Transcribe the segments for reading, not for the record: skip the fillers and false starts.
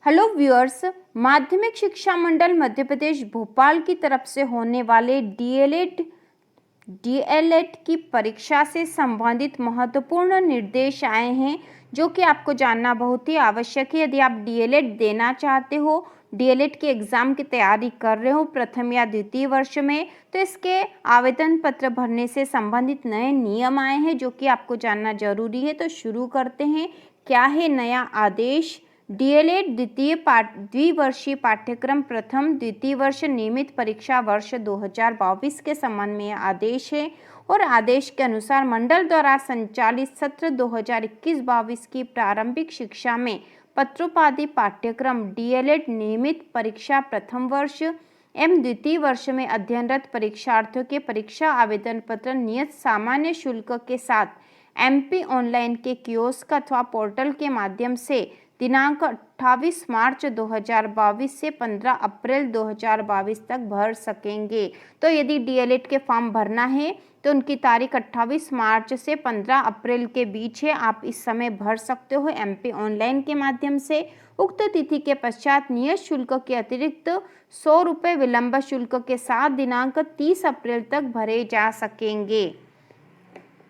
Hello viewers, माध्यमिक शिक्षा मंडल मध्य प्रदेश भोपाल की तरफ से होने वाले डीएलएड की परीक्षा से संबंधित महत्वपूर्ण निर्देश आए हैं जो कि आपको जानना बहुत ही आवश्यक है। यदि आप डीएलएड देना चाहते हो, डीएलएड के एग्ज़ाम की तैयारी कर रहे हो प्रथम या द्वितीय वर्ष में, तो इसके आवेदन पत्र भरने से संबंधित नए नियम आए हैं जो कि आपको जानना जरूरी है। तो शुरू करते हैं। क्या है नया आदेश? डीएलएड द्विवर्षीय पाठ्यक्रम प्रथम द्वितीय वर्ष नियमित परीक्षा वर्ष 2022 के संबंध में आदेश है और आदेश के अनुसार मंडल द्वारा संचालित सत्र 2021-22 की प्रारंभिक शिक्षा में पत्रोपाधि पाठ्यक्रम डीएलएड नियमित परीक्षा प्रथम वर्ष एवं द्वितीय वर्ष में अध्ययनरत परीक्षार्थियों के परीक्षा आवेदन पत्र नियत सामान्य शुल्क के साथ एमपी ऑनलाइन के कियोस्क अथवा पोर्टल के माध्यम से दिनांक 28 मार्च 2022 से 15 अप्रैल 2022 तक भर सकेंगे। तो यदि डीएलएड के फॉर्म भरना है तो उनकी तारीख 28 मार्च से 15 अप्रैल के बीच है। आप इस समय भर सकते हो एमपी ऑनलाइन के माध्यम से। उक्त तिथि के पश्चात नियत शुल्क के अतिरिक्त 100 रुपये विलंब शुल्क के साथ दिनांक 30 अप्रैल तक भरे जा सकेंगे।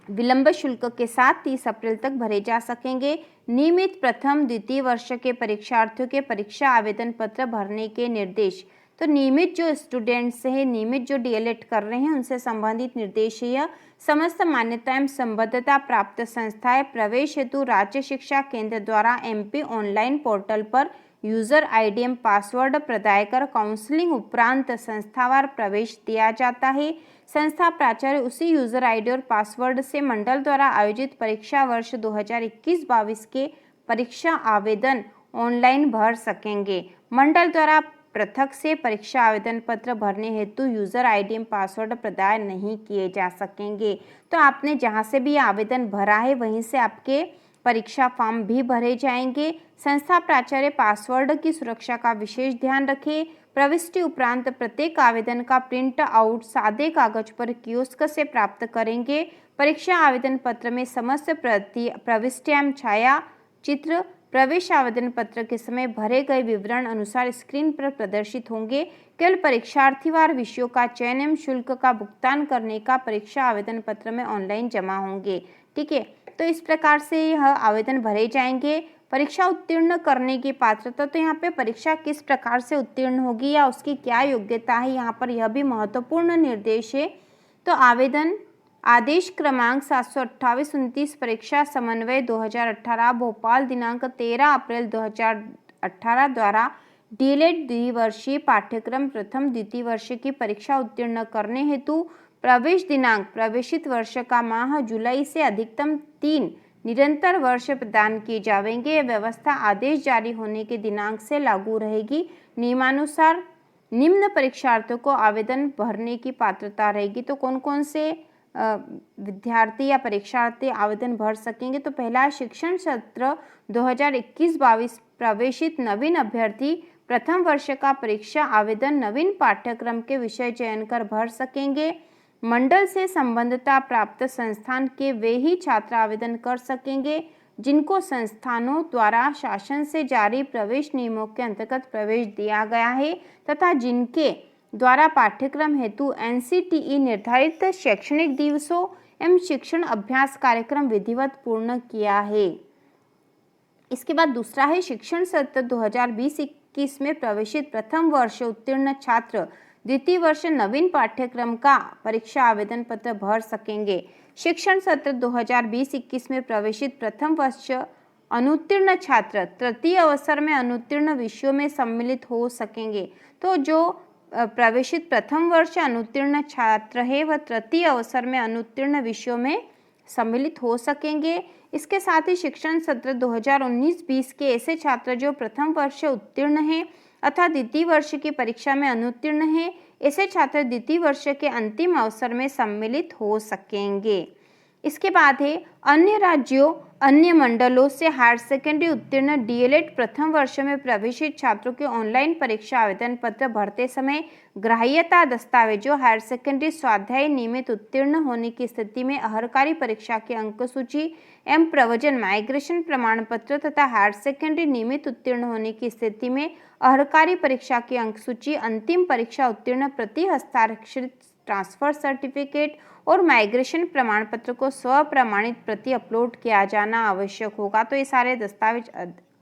विलंब शुल्क के साथ 30 अप्रैल तक भरे जा सकेंगे। नियमित प्रथम द्वितीय वर्ष के परीक्षार्थियों के परीक्षा आवेदन पत्र भरने के निर्देश। तो नियमित जो स्टूडेंट्स हैं, नियमित जो डीएलएड कर रहे हैं, उनसे संबंधित निर्देश है। समस्त मान्यता एवं संबद्धता प्राप्त संस्थाएं प्रवेश हेतु राज्य शिक्षा केंद्र द्वारा एमपी ऑनलाइन पोर्टल पर यूजर आईडी एवं पासवर्ड प्रदाय कर काउंसलिंग उपरांत संस्थावार प्रवेश दिया जाता है। संस्था प्राचार्य उसी यूजर आईडी और पासवर्ड से मंडल द्वारा आयोजित परीक्षा वर्ष 2021-22 के परीक्षा आवेदन ऑनलाइन भर सकेंगे। मंडल द्वारा पृथक से परीक्षा आवेदन पत्र भरने हेतु यूजर आईडी एवं पासवर्ड प्रदान नहीं किए जा सकेंगे। तो आपने जहां से भी आवेदन भरा है वहीं से आपके परीक्षा फॉर्म भी भरे जाएंगे। संस्था प्राचार्य पासवर्ड की सुरक्षा का विशेष ध्यान रखें। प्रविष्टि उपरांत प्रत्येक आवेदन का प्रिंट आउट सादे कागज पर कियोस्क से प्राप्त करेंगे। परीक्षा आवेदन पत्र में समस्त प्रविष्टियां छाया चित्र प्रवेश आवेदन पत्र के समय भरे गए विवरण अनुसार स्क्रीन पर प्रदर्शित होंगे। केवल परीक्षार्थीवार विषयों का चयन एवं शुल्क का भुगतान करने का परीक्षा आवेदन पत्र में ऑनलाइन जमा होंगे। ठीक है, तो इस प्रकार से यह आवेदन भरे जाएंगे। परीक्षा उत्तीर्ण करने की पात्रता, तो यहाँ पे परीक्षा किस प्रकार से उत्तीर्ण होगी या उसकी क्या योग्यता है, यहाँ पर यह भी महत्वपूर्ण निर्देश है। तो आवेदन आदेश क्रमांक 728-29 परीक्षा समन्वय 2018 भोपाल दिनांक 13 अप्रैल 2018 द्वारा डीएलएड द्विवर्षीय पाठ्यक्रम प्रथम द्वितीय वर्ष की परीक्षा उत्तीर्ण करने हेतु प्रवेश दिनांक प्रवेशित वर्ष का माह जुलाई से अधिकतम 3 निरंतर वर्ष प्रदान किए जाएंगे। यह व्यवस्था आदेश जारी होने के दिनांक से लागू रहेगी। नियमानुसार निम्न परीक्षार्थियों को आवेदन भरने की पात्रता रहेगी। तो कौन कौन से विद्यार्थी या परीक्षार्थी आवेदन भर सकेंगे? तो पहला शिक्षण सत्र 2021-22 प्रवेशित नवीन अभ्यर्थी प्रथम वर्ष का परीक्षा आवेदन नवीन पाठ्यक्रम के विषय चयन कर भर सकेंगे। मंडल से संबद्धता प्राप्त संस्थान के वे ही छात्र आवेदन कर सकेंगे जिनको संस्थानों द्वारा शासन से जारी प्रवेश नियमों के अंतर्गत प्रवेश दिया गया है तथा जिनके द्वारा पाठ्यक्रम हेतु एनसीटीई निर्धारित शैक्षणिक दिवसों एवं शिक्षण अभ्यास कार्यक्रम विधिवत पूर्ण किया है। इसके बाद दूसरा है शिक्षण सत्र 2020-21 में प्रवेशित प्रथम वर्ष उत्तीर्ण छात्र द्वितीय वर्ष नवीन पाठ्यक्रम का परीक्षा आवेदन पत्र भर सकेंगे। शिक्षण सत्र 2020-21 में प्रवेशित प्रथम वर्ष अनुत्तीर्ण छात्र तृतीय अवसर में अनुत्तीर्ण विषयों में सम्मिलित हो सकेंगे। तो जो प्रवेशित प्रथम वर्ष अनुत्तीर्ण छात्र है वह तृतीय अवसर में अनुत्तीर्ण विषयों में सम्मिलित हो सकेंगे। इसके साथ ही शिक्षण सत्र 2019-20 के ऐसे छात्र जो प्रथम वर्ष उत्तीर्ण हैं अर्थात द्वितीय वर्ष की परीक्षा में अनुत्तीर्ण हैं, ऐसे छात्र द्वितीय वर्ष के अंतिम अवसर में सम्मिलित हो सकेंगे। इसके बाद है अन्य राज्यों अन्य मंडलों से हायर सेकेंडरी उत्तीर्ण डीएलएड प्रथम वर्ष में प्रवेशित छात्रों के ऑनलाइन परीक्षा आवेदन पत्र भरते समय ग्राह्यता दस्तावेजों हायर सेकेंडरी स्वाध्याय नियमित उत्तीर्ण होने की स्थिति में अहर्कारी परीक्षा की अंक सूची एवं प्रवचन माइग्रेशन प्रमाण पत्र तथा हायर सेकेंडरी नियमित उत्तीर्ण होने की स्थिति में अहर्कारी परीक्षा की अंक सूची अंतिम परीक्षा उत्तीर्ण प्रति हस्ताक्षरित ट्रांसफर सर्टिफिकेट और माइग्रेशन प्रमाण पत्र को स्व प्रमाणित प्रति अपलोड किया जाना आवश्यक होगा। तो ये सारे दस्तावेज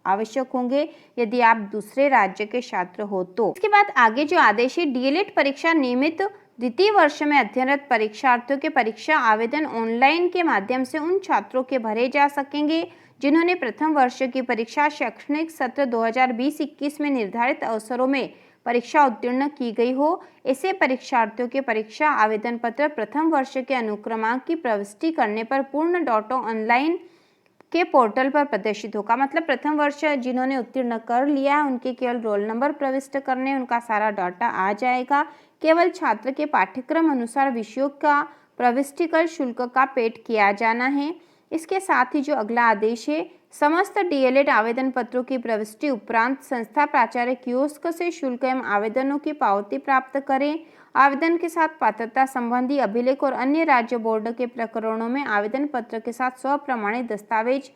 आवश्यक होंगे यदि आप दूसरे राज्य के छात्र हो तो। इसके बाद आगे जो आदेश है, डीएलएड परीक्षा नियमित द्वितीय वर्ष में अध्ययनरत परीक्षार्थियों के परीक्षा आवेदन ऑनलाइन के माध्यम से उन छात्रों के भरे जा सकेंगे जिन्होंने प्रथम वर्ष की परीक्षा शैक्षणिक सत्र 2020-21 में निर्धारित अवसरों में परीक्षा उत्तीर्ण की गई हो। ऐसे परीक्षार्थियों के परीक्षा आवेदन पत्र प्रथम वर्ष के अनुक्रमांक की प्रविष्टि करने पर पूर्ण डॉट ऑनलाइन के पोर्टल पर प्रदर्शित होगा। मतलब प्रथम वर्ष जिन्होंने उत्तीर्ण कर लिया है उनके केवल रोल नंबर प्रविष्ट करने, उनका सारा डाटा आ जाएगा। केवल छात्र के पाठ्यक्रम अनुसार विषयों का प्रविष्टिकर शुल्क का पेड किया जाना है। इसके साथ ही जो अगला आदेश है, समस्त डीएलएड आवेदन पत्रों की प्रविष्टि उपरांत संस्था प्राचार्य कियोस्क से शुल्क एवं आवेदनों की पावती प्राप्त करें। आवेदन के साथ पात्रता संबंधी अभिलेख और अन्य राज्य बोर्ड के प्रकरणों में आवेदन पत्र के साथ स्वप्रमाणित दस्तावेज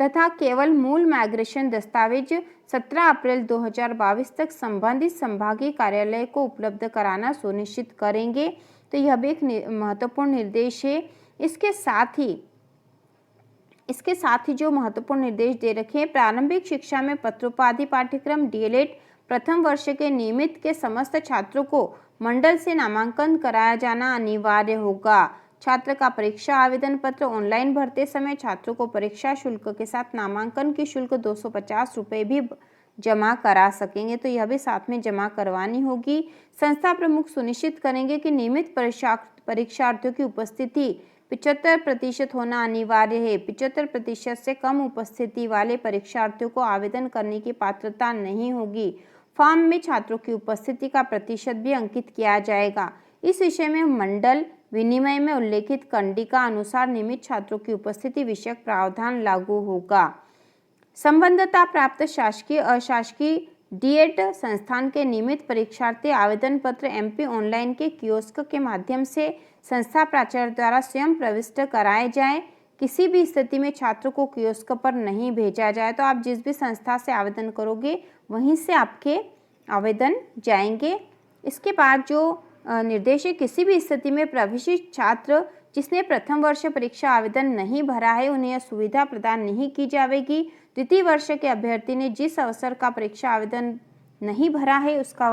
तथा केवल मूल माइग्रेशन दस्तावेज 17 अप्रैल 2022 तक संबंधित संभागीय कार्यालय को उपलब्ध कराना सुनिश्चित करेंगे। तो यह भी एक महत्वपूर्ण निर्देश है। इसके साथ ही जो महत्वपूर्ण निर्देश दे रखे हैं, प्रारंभिक शिक्षा में पत्रोपाधि पाठ्यक्रम डीएलएड प्रथम वर्ष के नियमित के समस्त छात्रों को मंडल से नामांकन कराया जाना अनिवार्य होगा। छात्र का परीक्षा आवेदन पत्र ऑनलाइन भरते समय छात्रों को परीक्षा शुल्क के साथ नामांकन की शुल्क 250 रुपये भी जमा करा सकेंगे। तो यह भी साथ में जमा करवानी होगी। संस्था प्रमुख सुनिश्चित करेंगे कि नियमित परीक्षार्थियों की उपस्थिति 75% होना अनिवार्य है। 75% से कम उपस्थिति वाले परीक्षार्थियों को आवेदन करने की पात्रता नहीं होगी। फॉर्म में छात्रों की उपस्थिति का प्रतिशत भी अंकित किया जाएगा। इस विषय में मंडल विनिमय में उल्लेखित कंडिका अनुसार नियमित छात्रों की उपस्थिति विषयक प्रावधान लागू होगा। संबद्धता प्राप्त शासकीय अशासकीय डीएड संस्थान के नियमित परीक्षार्थी आवेदन पत्र एमपी ऑनलाइन के कियोस्क के माध्यम से संस्था प्राचार्य द्वारा स्वयं प्रविष्ट कराए जाएं। किसी भी स्थिति में छात्रों को कियोस्क पर नहीं भेजा जाए। तो आप जिस भी संस्था से आवेदन करोगे वहीं से आपके आवेदन जाएंगे। इसके बाद जो निर्देश है, किसी भी स्थिति में प्रवेशित छात्र जिसने प्रथम वर्ष परीक्षा आवेदन नहीं भरा है उन्हें यह सुविधा प्रदान नहीं की जाएगी। द्वितीय वर्ष के अभ्यर्थी ने जिस अवसर का परीक्षा आवेदन नहीं भरा है उसका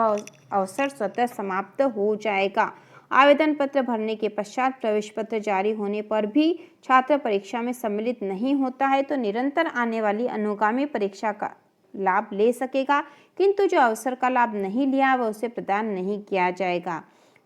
अवसर स्वतः समाप्त हो जाएगा। आवेदन पत्र भरने के पश्चात प्रवेश पत्र जारी होने पर भी छात्र परीक्षा में सम्मिलित नहीं होता है तो निरंतर आने वाली अनुगामी परीक्षा का लाभ ले सकेगा, किंतु जो अवसर का लाभ नहीं लिया वह उसे प्रदान नहीं किया जाएगा।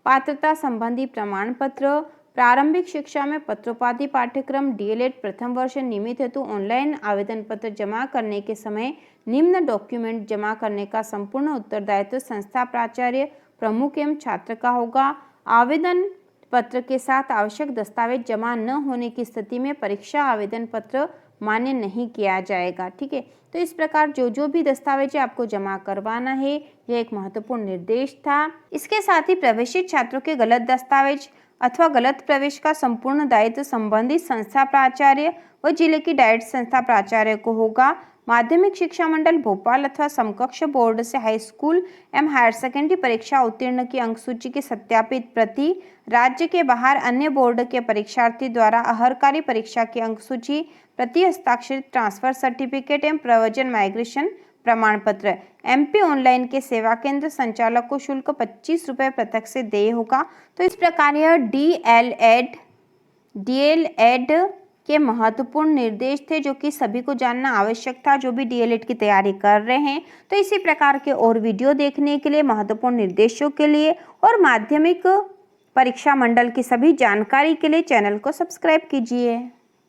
पात्रता संबंधी प्रमाण पत्र, प्रारंभिक शिक्षा में पत्रोपाधि पाठ्यक्रम डीएलएड प्रथम वर्ष नियमित हेतु ऑनलाइन आवेदन पत्र जमा करने के समय निम्न डॉक्यूमेंट जमा करने का संपूर्ण उत्तरदायित्व संस्था प्राचार्य प्रमुख एवं छात्र का होगा। आवेदन पत्र के साथ आवश्यक दस्तावेज जमा न होने की स्थिति में परीक्षा आवेदन पत्र मान्य नहीं किया जाएगा। ठीक है, तो इस प्रकार जो भी दस्तावेज आपको जमा करवाना है यह एक महत्वपूर्ण निर्देश था। इसके साथ ही प्रवेशित छात्रों के गलत दस्तावेज अथवा गलत प्रवेश का संपूर्ण दायित्व संबंधित संस्था प्राचार्य व जिले की डाइट संस्था प्राचार्य को होगा। माध्यमिक शिक्षा मंडल भोपाल अथवा समकक्ष बोर्ड से हाई स्कूल एवं हायर सेकेंडरी परीक्षा उत्तीर्ण की अंक सूची की सत्यापित प्रति, राज्य के बाहर अन्य बोर्ड के परीक्षार्थी द्वारा अहर्कारी परीक्षा की अंक सूची प्रति हस्ताक्षरित ट्रांसफर सर्टिफिकेट एवं प्रवचन माइग्रेशन प्रमाण पत्र। एमपी ऑनलाइन के सेवा केंद्र संचालक को शुल्क 25 रुपये पृथक से देय होगा। तो इस प्रकार यह डीएलएड के महत्वपूर्ण निर्देश थे जो कि सभी को जानना आवश्यक था जो भी डीएलएड की तैयारी कर रहे हैं। तो इसी प्रकार के और वीडियो देखने के लिए, महत्वपूर्ण निर्देशों के लिए और माध्यमिक परीक्षा मंडल की सभी जानकारी के लिए चैनल को सब्सक्राइब कीजिए।